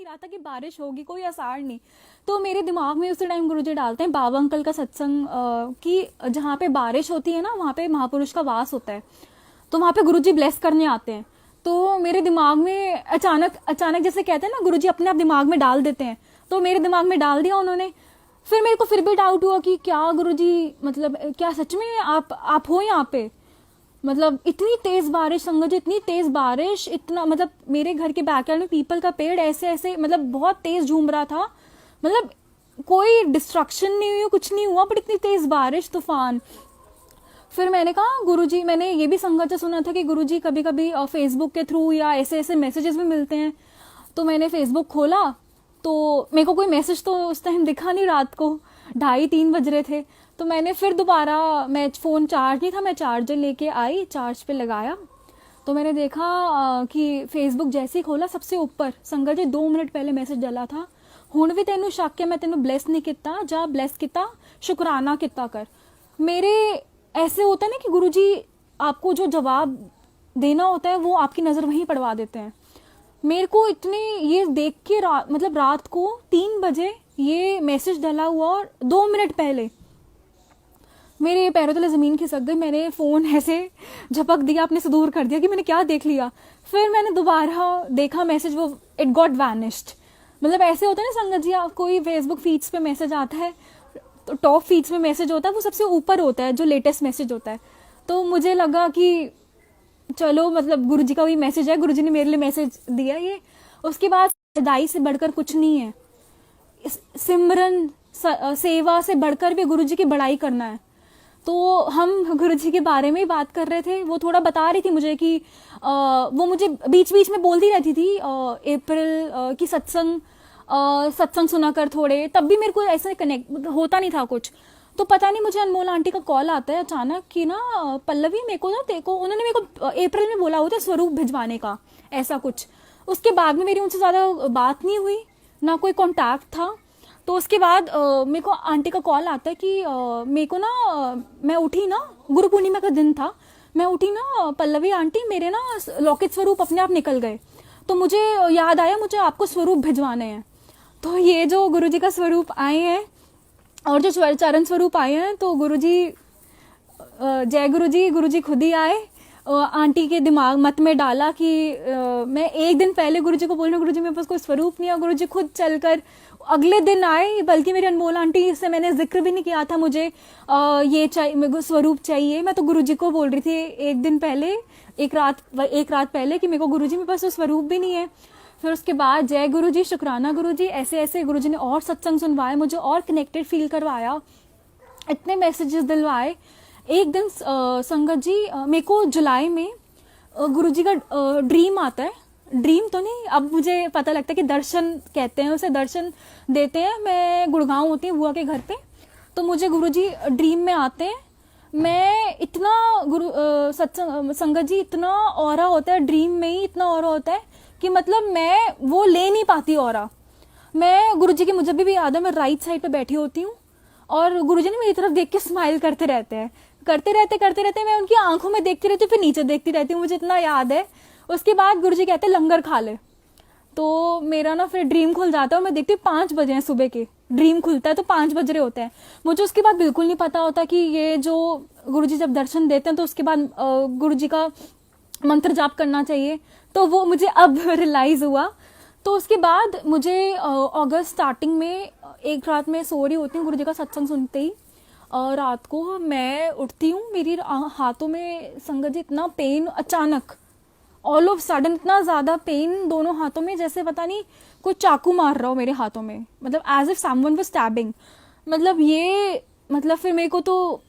रहा था कि बारिश होगी, कोई आसार नहीं। तो मेरे दिमाग में उसी टाइम गुरुजी डालते हैं बाबा अंकल का सत्संग, कि जहाँ पे बारिश होती है ना वहाँ पे महापुरुष का वास होता है, तो वहाँ पे गुरुजी ब्लेस करने आते हैं। तो मेरे दिमाग में अचानक अचानक जैसे कहते हैं ना गुरुजी अपने आप दिमाग में डाल देते हैं, तो मेरे दिमाग में डाल दिया उन्होंने। फिर मेरे को फिर भी डाउट हुआ कि क्या गुरुजी, मतलब क्या सच में आप हो यहाँ पे? मतलब इतनी तेज बारिश संगत जी, इतनी तेज बारिश, इतना मतलब मेरे घर के बैकयार्ड में पीपल का पेड़ ऐसे ऐसे मतलब बहुत तेज झूम रहा था, मतलब कोई डिस्ट्रक्शन नहीं हुई, कुछ नहीं हुआ, बट इतनी तेज बारिश, तूफान। फिर मैंने कहा गुरुजी, मैंने ये भी संगत से सुना था कि गुरुजी कभी कभी फेसबुक के थ्रू या ऐसे ऐसे मैसेजेस भी मिलते हैं। तो मैंने फेसबुक खोला तो मेरे को कोई मैसेज तो उस टाइम दिखा नहीं, रात को 2:30-3 बज रहे थे। तो मैंने फिर दोबारा, मैं फ़ोन चार्ज नहीं था, मैं चार्जर लेके आई, चार्ज पे लगाया, तो मैंने देखा कि फेसबुक जैसे ही खोला सबसे ऊपर संगत जी 2 मिनट पहले मैसेज डला था, हुण भी तेनू शक है मैं तेनू ब्लेस नहीं किता, जा ब्लेस किता, शुकराना किता कर। मेरे ऐसे होता है ना कि गुरुजी आपको जो जवाब देना होता है वो आपकी नज़र वहीं पड़वा देते हैं। मेरे को इतने ये देख के मतलब रात को 3 बजे ये मैसेज डला हुआ और 2 मिनट पहले मेरे पैरों तले ज़मीन खिसक गई। मैंने फ़ोन ऐसे झपक दिया, अपने से दूर कर दिया कि मैंने क्या देख लिया। फिर मैंने दोबारा देखा मैसेज, वो इट गॉट वैनिश्ड। मतलब ऐसे होता है ना संगत जी, आप कोई फेसबुक फीड्स पे मैसेज आता है तो टॉप फीड्स में मैसेज होता है, वो सबसे ऊपर होता है जो लेटेस्ट मैसेज होता है। तो मुझे लगा कि चलो मतलब गुरुजी का भी मैसेज है, गुरुजी ने मेरे लिए मैसेज दिया ये। उसके बाद दाई से बढ़कर कुछ नहीं है, सिमरन सेवा से बढ़कर भी गुरुजी की बड़ाई करना है। तो हम गुरुजी के बारे में ही बात कर रहे थे, वो थोड़ा बता रही थी मुझे कि वो मुझे बीच बीच में बोलती रहती थी अप्रैल की सत्संग सुना कर थोड़े, तब भी मेरे को ऐसा कनेक्ट होता नहीं था कुछ। तो पता नहीं मुझे अनमोल आंटी का कॉल आता है अचानक कि ना पल्लवी मेरे को ना देखो, उन्होंने मेरे को अप्रैल में बोला होता स्वरूप भिजवाने का, ऐसा कुछ। उसके बाद में मेरी उनसे ज़्यादा बात नहीं हुई, ना कोई कांटेक्ट था। तो उसके बाद मेरे को आंटी का कॉल आता है कि मेरे को ना मैं उठी ना, गुरु पूर्णिमा का दिन था, मैं उठी ना पल्लवी आंटी मेरे ना लौकिक स्वरूप अपने आप निकल गए, तो मुझे याद आया मुझे आपको स्वरूप भिजवाने हैं। तो ये जो गुरुजी का स्वरूप आए हैं और जो चरण स्वरूप आए हैं, तो गुरुजी, जय गुरुजी, गुरुजी खुद ही आए। आंटी के दिमाग मत में डाला कि मैं एक दिन पहले गुरुजी को बोल रही हूँ गुरुजी मेरे पास कोई स्वरूप नहीं है, गुरुजी खुद चलकर अगले दिन आए। बल्कि मेरी अनमोल आंटी से मैंने जिक्र भी नहीं किया था मुझे ये चाहिए, मेरे को स्वरूप चाहिए, मैं तो गुरुजी को बोल रही थी एक दिन पहले, एक रात पहले कि मेरे को गुरुजी मेरे पास तो स्वरूप भी नहीं है। फिर उसके बाद जय गुरुजी, शुक्राना गुरुजी, ऐसे ऐसे गुरुजी ने और सत्संग सुनवाए, मुझे और कनेक्टेड फील करवाया, इतने मैसेजेस दिलवाए। एक दिन संगत जी मेरे को जुलाई में गुरुजी का ड्रीम आता है, ड्रीम तो नहीं, अब मुझे पता लगता है कि दर्शन कहते हैं उसे, दर्शन देते हैं। मैं गुड़गांव होती हूँ बुआ के घर पे, तो मुझे गुरुजी ड्रीम में आते हैं। मैं इतना सत्संग संगत जी इतना ऑरा होता है ड्रीम में ही, इतना ऑरा होता है कि मतलब मैं वो ले नहीं पाती ऑरा। मैं गुरुजी की, मुझे भी याद है, मैं राइट साइड पे बैठी होती हूँ और गुरुजी ने मेरी तरफ देख के स्माइल करते रहते मैं उनकी आंखों में देखती रहती हूँ, फिर नीचे देखती रहती हूँ, मुझे इतना याद है। उसके बाद गुरुजी कहते हैं लंगर खा ले, तो मेरा ना फिर ड्रीम खुल जाता है और मैं देखती हूँ 5 बजे हैं सुबह के, ड्रीम खुलता है तो 5 बज रहे होते हैं। मुझे उसके बाद बिल्कुल नहीं पता होता कि ये जो गुरुजी जब दर्शन देते हैं तो उसके बाद गुरुजी का मंत्र जाप करना चाहिए, तो वो मुझे अब रियलाइज हुआ। तो उसके बाद मुझे अगस्त स्टार्टिंग में एक रात में सो रही होती हूँ गुरुजी का सत्संग सुनते ही, रात को मैं उठती हूँ, मेरी हाथों में संगत जी इतना पेन, अचानक ऑल ऑफ सडन इतना ज़्यादा पेन दोनों हाथों में, जैसे पता नहीं कोई चाकू मार रहा हो मेरे हाथों में, मतलब as if someone was stabbing. मतलब ये मतलब फिर मेरे को तो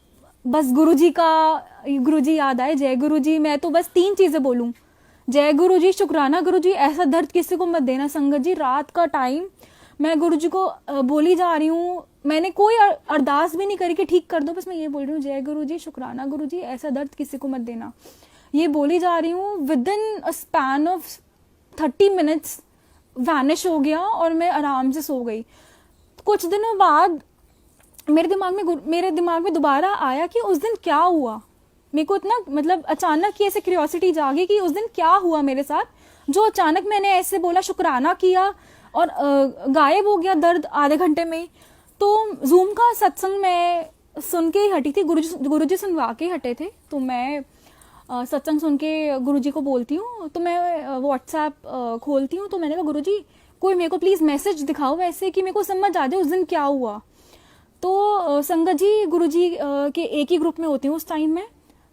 बस गुरुजी याद आए, जय गुरुजी। मैं तो बस 3 चीज़ें बोलूँ, जय गुरुजी, शुक्राना गुरुजी, ऐसा दर्द किसी को मत देना। संगत जी रात का टाइम मैं गुरुजी को बोली जा रही हूँ, मैंने कोई अरदास भी नहीं करी कि ठीक कर दो, बस मैं ये बोल रही हूँ जय गुरुजी, शुक्राना गुरुजी, ऐसा दर्द किसी को मत देना, ये बोली जा रही हूँ। With in a span of 30 minutes vanish हो गया और मैं आराम से सो गई। कुछ दिनों बाद मेरे दिमाग में दोबारा आया कि उस दिन क्या हुआ। मेरे को इतना मतलब अचानक ही ऐसे क्यूरियोसिटी जागी कि उस दिन क्या हुआ मेरे साथ, जो अचानक मैंने ऐसे बोला, शुक्राना किया, और गायब हो गया दर्द आधे घंटे में ही। तो जूम का सत्संग मैं सुन के ही हटी थी, गुरुजी सुनवा के हटे थे। तो मैं सत्संग सुन के गुरुजी को बोलती हूँ, तो मैं व्हाट्सएप खोलती हूँ, तो मैंने कहा गुरुजी कोई मेरे को प्लीज़ मैसेज दिखाओ वैसे कि मेरे को समझ आ जाए उस दिन क्या हुआ। तो संगत जी गुरुजी के एक ही ग्रुप में होती हूँ उस टाइम में।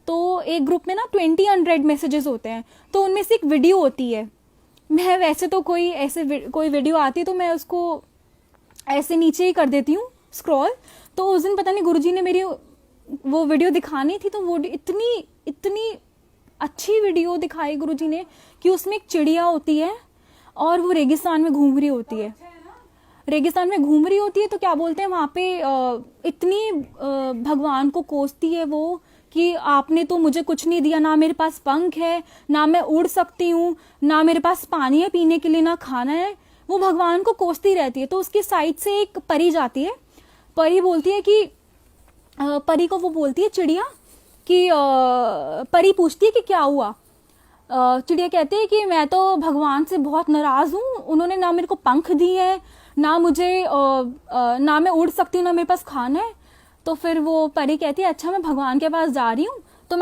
तो एक ग्रुप में ना 20 अनरेड मैसेजेस होते हैं, तो उनमें से एक वीडियो होती है। मैं वैसे तो कोई वीडियो आती तो मैं उसको ऐसे नीचे ही कर देती हूँ स्क्रॉल। तो उस दिन पता नहीं गुरुजी ने मेरी वो वीडियो दिखानी थी, तो वो इतनी अच्छी वीडियो दिखाई गुरुजी ने कि उसमें एक चिड़िया होती है और वो रेगिस्तान में घूम रही होती है। रेगिस्तान में घूम रही होती है तो क्या बोलते हैं वहाँ पे इतनी भगवान को कोसती है वो कि आपने तो मुझे कुछ नहीं दिया, ना मेरे पास पंख है, ना मैं उड़ सकती हूँ, ना मेरे पास पानी है पीने के लिए, ना खाना है। वो भगवान को कोसती रहती है। तो उसकी साइड से एक परी जाती है। परी बोलती है कि परी को वो बोलती है चिड़िया कि परी पूछती है कि क्या हुआ। चिड़िया कहती है कि मैं तो भगवान से बहुत नाराज हूँ, उन्होंने ना मेरे को पंख दिए हैं, ना मुझे ना मैं उड़ सकती हूँ, ना मेरे पास खाना है। तो फिर वो परी कहती है अच्छा मैं भगवान के पास जा रही हूँ, तो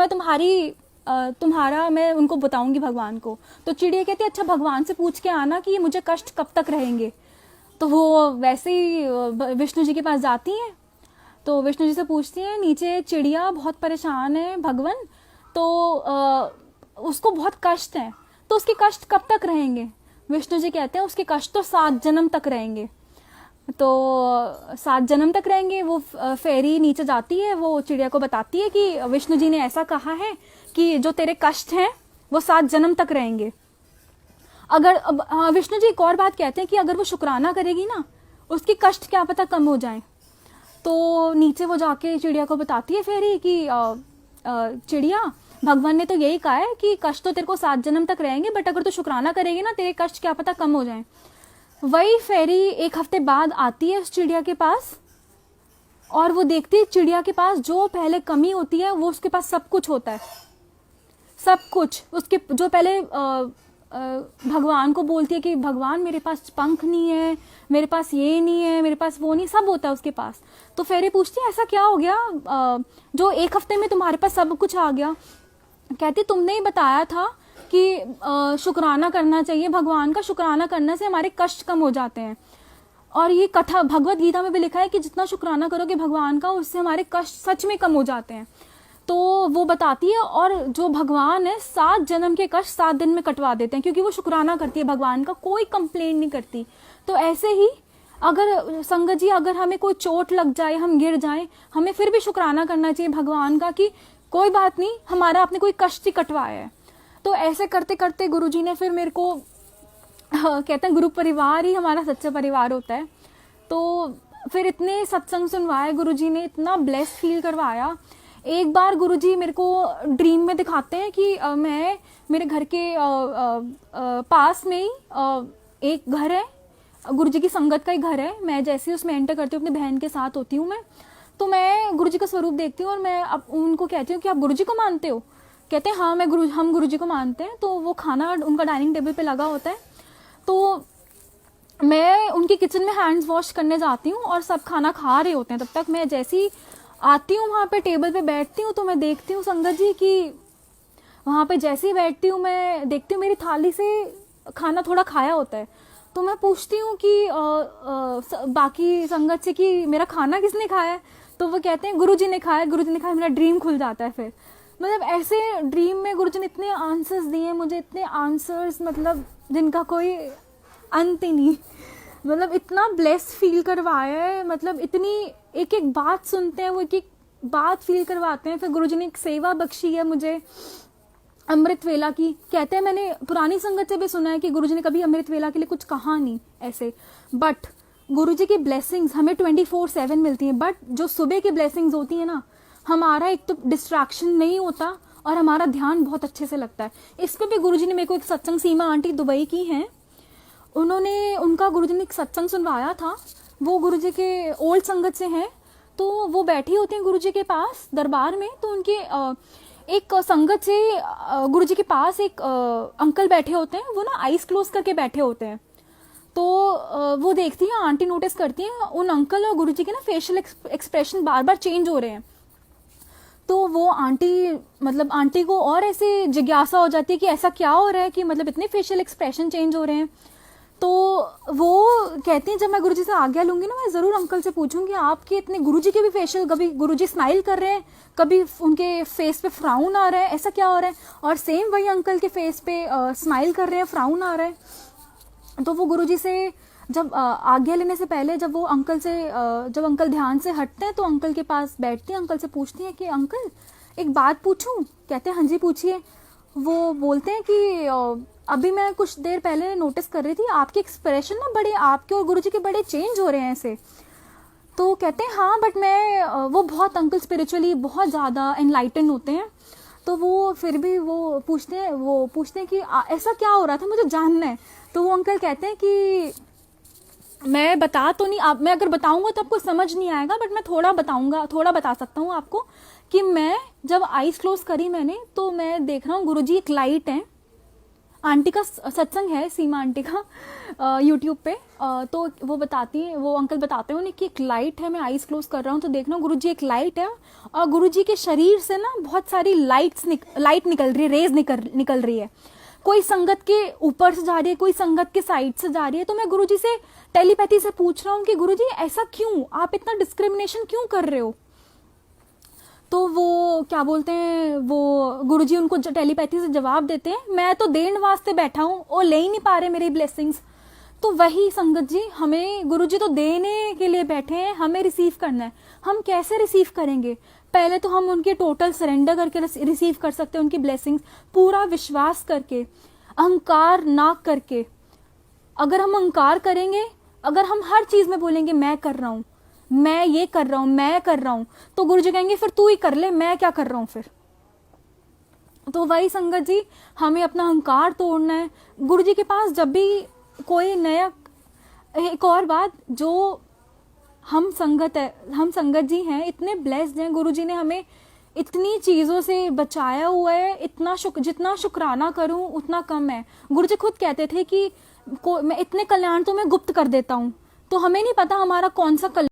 मैं मैं उनको बताऊंगी भगवान को। तो चिड़िया कहती है अच्छा भगवान से पूछ के आना कि ये मुझे कष्ट कब तक रहेंगे। तो वो वैसे ही विष्णु जी के पास जाती हैं। तो विष्णु जी से पूछती हैं नीचे चिड़िया बहुत परेशान है भगवान, तो उसको बहुत कष्ट है, तो उसके कष्ट कब तक रहेंगे। विष्णु जी कहते हैं उसके कष्ट तो 7 जन्म तक रहेंगे। तो 7 जन्म तक रहेंगे। वो फेरी नीचे जाती है, वो चिड़िया को बताती है कि विष्णु जी ने ऐसा कहा है कि जो तेरे कष्ट हैं वो 7 जन्म तक रहेंगे। अगर विष्णु जी एक और बात कहते हैं कि अगर वो शुक्राना करेगी ना, उसके कष्ट क्या पता कम हो जाएं। तो नीचे वो जाके चिड़िया को बताती है फेरी कि चिड़िया भगवान ने तो यही कहा है कि कष्ट तो तेरे को 7 जन्म तक रहेंगे, बट अगर तू शुक्राना करेगी ना तेरे कष्ट क्या पता कम हो जाएं। वही फेरी 1 हफ्ते बाद आती है उस चिड़िया के पास और वो देखती है चिड़िया के पास जो पहले कमी होती है वो उसके पास सब कुछ होता है। सब कुछ उसके जो पहले भगवान को बोलती है कि भगवान मेरे पास पंख नहीं है, मेरे पास ये नहीं है, मेरे पास वो नहीं, सब होता है उसके पास। तो फेरी पूछती है ऐसा क्या हो गया जो 1 हफ्ते में तुम्हारे पास सब कुछ आ गया। कहती तुमने ही बताया था कि शुक्राना करना चाहिए भगवान का, शुक्राना करने से हमारे कष्ट कम हो जाते हैं। और ये कथा भगवत गीता में भी लिखा है कि जितना शुक्राना करोगे भगवान का उससे हमारे कष्ट सच में कम हो जाते हैं। तो वो बताती है और जो भगवान है 7 जन्म के कष्ट 7 दिन में कटवा देते हैं, क्योंकि वो शुक्राना करती है भगवान का, कोई कंप्लेन नहीं करती। तो ऐसे ही अगर संगत जी अगर हमें कोई चोट लग जाए, हम गिर जाए, हमें फिर भी शुक्राना करना चाहिए भगवान का कि कोई बात नहीं, हमारा आपने कोई कष्ट ही कटवाया है। तो ऐसे करते करते गुरुजी ने फिर मेरे को कहते हैं गुरु परिवार ही हमारा सच्चा परिवार होता है। तो फिर इतने सत्संग सुनवाए गुरुजी ने, इतना ब्लेस फील करवाया। एक बार गुरुजी मेरे को ड्रीम में दिखाते हैं कि मैं मेरे घर के पास में ही एक घर है, गुरुजी की संगत का ही घर है। मैं जैसे ही उसमें एंटर करती हूँ अपनी बहन के साथ होती हूँ मैं, तो मैं गुरुजी का स्वरूप देखती हूँ और मैं अब उनको कहती हूँ कि आप गुरुजी को मानते हो। कहते हैं हाँ हम गुरुजी को मानते हैं। तो वो खाना उनका डाइनिंग टेबल पे लगा होता है, तो मैं उनकी किचन में हैंड्स वॉश करने जाती हूँ और सब खाना खा रहे होते हैं। तब तक मैं जैसी आती हूँ वहाँ पे टेबल पे बैठती हूँ तो मैं देखती हूँ संगत जी कि वहाँ पे जैसे ही बैठती हूँ मैं देखती हूँ मेरी थाली से खाना थोड़ा खाया होता है। तो मैं पूछती हूँ कि बाकी संगत से कि मेरा खाना किसने खाया है। तो वो कहते हैं गुरुजी ने खाया, गुरुजी ने खाया। मेरा ड्रीम खुल जाता है फिर। मतलब ऐसे ड्रीम में गुरुजी ने इतने आंसर्स दिए मुझे, इतने आंसर्स मतलब जिनका कोई अंत ही नहीं। मतलब इतना ब्लेस फील करवाया है, मतलब इतनी एक एक बात सुनते हैं वो, एक एक बात फील करवाते हैं। फिर गुरुजी ने एक सेवा बख्शी है मुझे अमृत वेला की। कहते हैं मैंने पुरानी संगत से भी सुना है कि गुरुजी ने कभी अमृत वेला के लिए कुछ कहा नहीं ऐसे, बट गुरुजी की ब्लेसिंग्स हमें 24/7 मिलती हैं। बट जो सुबह की ब्लेसिंग्स होती है ना, हमारा एक तो डिस्ट्रैक्शन नहीं होता और हमारा ध्यान बहुत अच्छे से लगता है। इस पे भी गुरुजी ने मेरे को एक सत्संग, सीमा आंटी दुबई की हैं, उनका गुरुजी ने एक सत्संग सुनवाया था। वो गुरुजी के ओल्ड संगत से हैं, तो वो बैठी होते हैं गुरुजी के पास दरबार में। तो उनके एक संगत से गुरुजी के पास एक अंकल बैठे होते हैं, वो ना आईज क्लोज करके बैठे होते हैं। तो वो देखती है, आंटी नोटिस करती है उन अंकल और गुरुजी के ना फेशियल एक्सप्रेशन बार बार चेंज हो रहे हैं। तो वो आंटी, मतलब आंटी को और ऐसे जिज्ञासा हो जाती है कि ऐसा क्या हो रहा है कि मतलब इतने फेशियल एक्सप्रेशन चेंज हो रहे हैं। तो वो कहती हैं जब मैं गुरुजी से आज्ञा लूंगी ना, मैं ज़रूर अंकल से पूछूंगी आपके इतने, गुरुजी के भी फेशियल, कभी गुरुजी स्माइल कर रहे हैं, कभी उनके फेस पे फ्राउन आ रहा है, ऐसा क्या हो रहा है। और सेम वही अंकल के फेस पे स्माइल कर रहे हैं, फ्राउन आ रहा है। तो वो गुरुजी से जब आज्ञा लेने से पहले, जब वो अंकल से जब अंकल ध्यान से हटते हैं तो अंकल के पास बैठती हैं, अंकल से पूछती हैं कि अंकल एक बात पूछूं। कहते हैं हाँ जी पूछिए। वो बोलते हैं कि अभी मैं कुछ देर पहले नोटिस कर रही थी आपके एक्सप्रेशन ना बड़े, आपके और गुरुजी के बड़े चेंज हो रहे हैं ऐसे। तो कहते हैं हाँ बट मैं वो बहुत अंकल स्पिरिचुअली बहुत ज़्यादा एनलाइटन होते हैं, तो वो फिर भी वो पूछते हैं कि ऐसा क्या हो रहा था, मुझे जानना है। तो वो अंकल कहते हैं कि मैं बता तो नहीं, आप, मैं अगर बताऊंगा तो आपको समझ नहीं आएगा, बट मैं थोड़ा बता सकता हूँ आपको कि मैं जब आईज क्लोज करी मैंने, तो मैं देख रहा हूँ गुरुजी एक लाइट है, आंटी का सत्संग है, सीमा आंटी का यूट्यूब पे। तो वो बताती है, वो अंकल बताते हैं उन्हें कि एक लाइट है, मैं आईज क्लोज कर रहा हूँ तो देख रहा हूँ गुरुजी एक लाइट है, और गुरुजी के शरीर से ना बहुत सारी लाइट निकल रही है, रेज निकल रही है। कोई संगत के ऊपर से जा रही है, कोई संगत के साइड से जा रही है। तो मैं गुरुजी से टेलीपैथी से पूछ रहा हूँ कि गुरुजी ऐसा क्यों, आप इतना डिस्क्रिमिनेशन क्यों कर रहे हो। तो वो क्या बोलते हैं, वो गुरुजी उनको टेलीपैथी से जवाब देते हैं, मैं तो देने वास्ते बैठा हूँ, वो ले ही नहीं पा रहे मेरी ब्लेसिंग्स। तो वही संगत जी, हमें गुरुजी तो देने के लिए बैठे हैं, हमें रिसीव करना है। हम कैसे रिसीव करेंगे? पहले तो हम उनके टोटल सरेंडर करके रिसीव कर सकते हैं उनकी ब्लेसिंग्स, पूरा विश्वास करके, अहंकार ना करके। अगर हम अहंकार करेंगे, अगर हम हर चीज में बोलेंगे मैं कर रहा हूं, मैं ये कर रहा हूं, मैं कर रहा हूं, तो गुरुजी कहेंगे फिर तू ही कर ले, मैं क्या कर रहा हूं फिर। तो वही संगत जी, हमें अपना अहंकार तोड़ना है। गुरुजी के पास जब भी कोई नया, एक और बात, जो हम संगत जी हैं, इतने ब्लेस्ड हैं, गुरुजी ने हमें इतनी चीजों से बचाया हुआ है, जितना शुक्राना करूं उतना कम है। गुरुजी खुद कहते थे कि मैं इतने कल्याण तो मैं गुप्त कर देता हूं, तो हमें नहीं पता हमारा कौन सा कल्याण